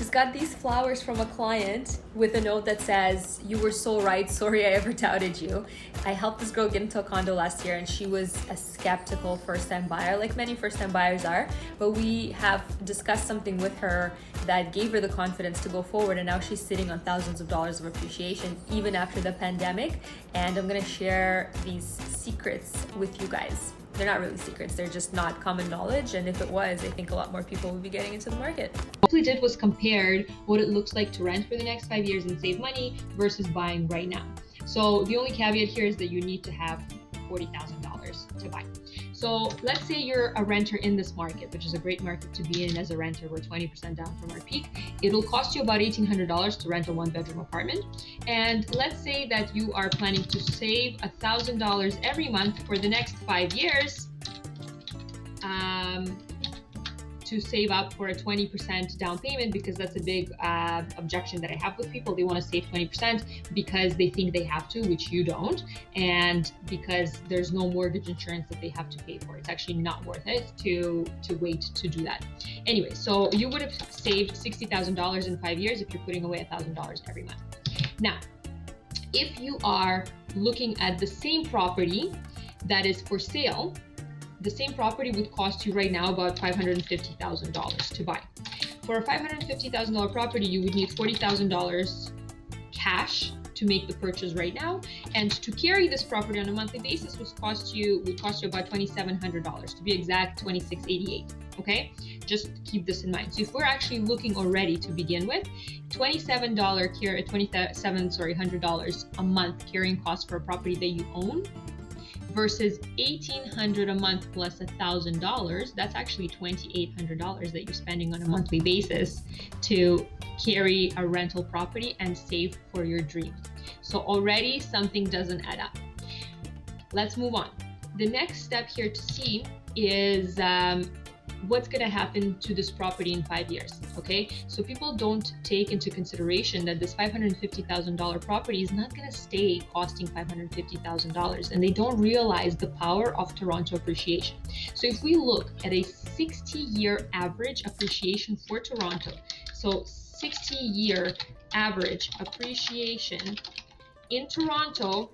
just got these flowers from a client with a note that says, "You were so right, sorry I ever doubted you." I helped this girl get into a condo last year and she was a skeptical first-time buyer, like many first-time buyers are, but we have discussed something with her that gave her the confidence to go forward, and now she's sitting on thousands of dollars of appreciation even after the pandemic. And I'm gonna share these secrets with you guys. They're not really secrets, they're just not common knowledge, and if it was, I think a lot more people would be getting into the market. What we did was compared what it looks like to rent for the next 5 years and save money versus buying right now. So the only caveat here is that you need to have $40,000 to buy. So let's say you're a renter in this market, which is a great market to be in as a renter. We're 20% down from our peak. It'll cost you about $1,800 to rent a one-bedroom apartment. And let's say that you are planning to save $1,000 every month for the next 5 years, to save up for a 20% down payment, because that's a big objection that I have with people. They want to save 20% because they think they have to, which you don't, and because there's no mortgage insurance that they have to pay for. It's actually not worth it to wait to do that. Anyway, so you would have saved $60,000 in 5 years if you're putting away $1,000 every month. Now, if you are looking at the same property that is for sale, the same property would cost you right now about $550,000 to buy. For a $550,000 property, you would need $40,000 cash to make the purchase right now, and to carry this property on a monthly basis would cost you about $2,700, to be exact, $2,688. Okay, just keep this in mind. So if we're actually looking already to begin with, $2,700 a month carrying cost for a property that you own, versus $1,800 a month plus $1,000, that's actually $2,800 that you're spending on a monthly basis to carry a rental property and save for your dream. So already something doesn't add up. Let's move on. The next step here to see is what's going to happen to this property in 5 years. Okay, so people don't take into consideration that this $550,000 property is not going to stay costing $550,000, and they don't realize the power of Toronto appreciation. So if we look at a 60-year average appreciation for Toronto, so 60-year average appreciation in Toronto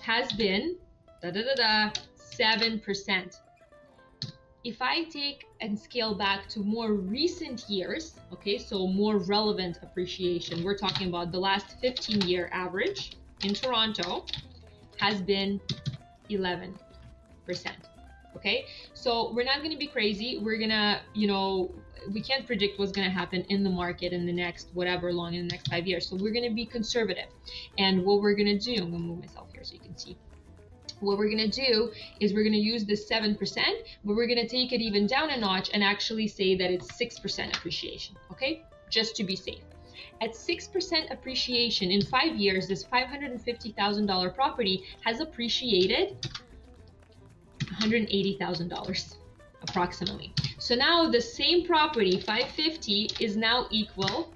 has been 7%. If I take and scale back to more recent years, okay, so more relevant appreciation, we're talking about the last 15-year average in Toronto has been 11%. Okay, so we're not going to be crazy. We're gonna, we can't predict what's going to happen in the market in the next whatever long in the next 5 years. So we're going to be conservative. And what we're going to do, I'm going to move myself here so you can see. What we're going to do is we're going to use this 7%, but we're going to take it even down a notch and actually say that it's 6% appreciation, okay? Just to be safe. At 6% appreciation in 5 years, this $550,000 property has appreciated $180,000 approximately. So now the same property, 550, is now equal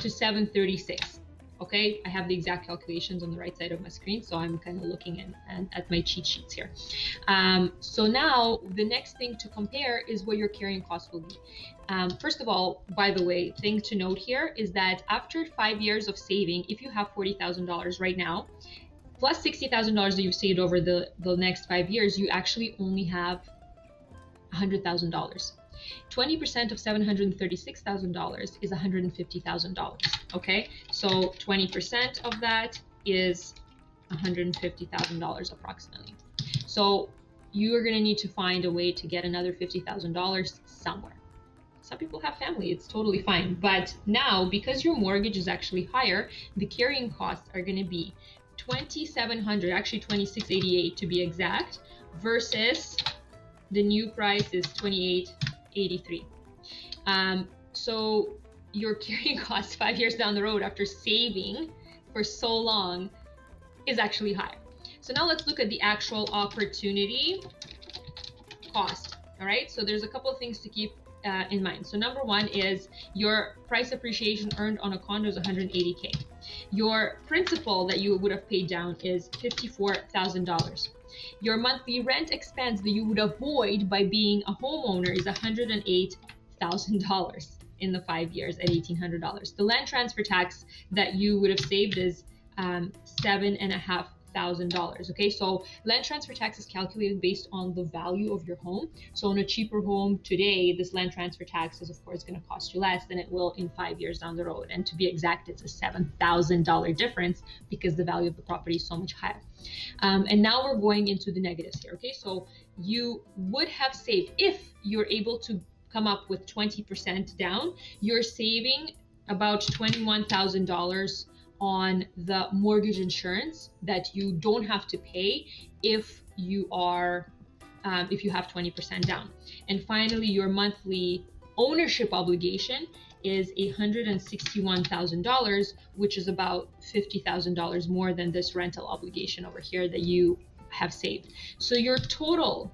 to 736. Okay, I have the exact calculations on the right side of my screen, so I'm kind of looking at my cheat sheets here. So now the next thing to compare is what your carrying cost will be. First of all, by the way, thing to note here is that after 5 years of saving, if you have $40,000 right now, plus $60,000 that you've saved over the next 5 years, you actually only have $100,000. 20% of $736,000 is $150,000. Okay, so 20% of that is $150,000 approximately. So you are going to need to find a way to get another $50,000 somewhere. Some people have family, it's totally fine. But now, because your mortgage is actually higher, the carrying costs are going to be $2,700, actually $2,688 to be exact, versus the new price is $2,883. So your carrying cost 5 years down the road after saving for so long is actually higher. So now let's look at the actual opportunity cost. All right, so there's a couple of things to keep in mind. So number one is your price appreciation earned on a condo is $180K. Your principal that you would have paid down is $54,000. Your monthly rent expense that you would avoid by being a homeowner is $108,000. in the 5 years at $1,800. The land transfer tax that you would have saved is $7,500. Okay, so land transfer tax is calculated based on the value of your home. So on a cheaper home today, this land transfer tax is of course going to cost you less than it will in 5 years down the road. And to be exact, it's a $7,000 difference because the value of the property is so much higher. And now we're going into the negatives here. Okay, so you would have saved, if you're able to come up with 20% down, you're saving about $21,000 on the mortgage insurance that you don't have to pay if you are if you have 20% down. And finally, your monthly ownership obligation is $161,000, which is about $50,000 more than this rental obligation over here that you have saved. So your total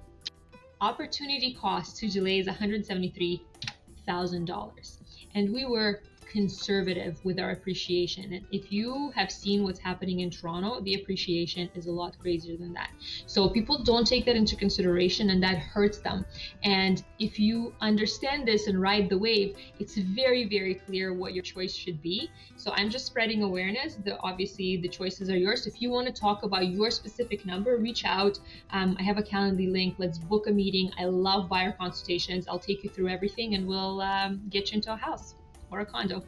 opportunity cost to delay is $173,000. And we were conservative with our appreciation. And if you have seen what's happening in Toronto, the appreciation is a lot crazier than that. So people don't take that into consideration, and that hurts them. And if you understand this and ride the wave, it's very, very clear what your choice should be. So I'm just spreading awareness. Obviously, the choices are yours. If you want to talk about your specific number, reach out. I have a Calendly link. Let's book a meeting. I love buyer consultations. I'll take you through everything, and we'll get you into a house or a condo.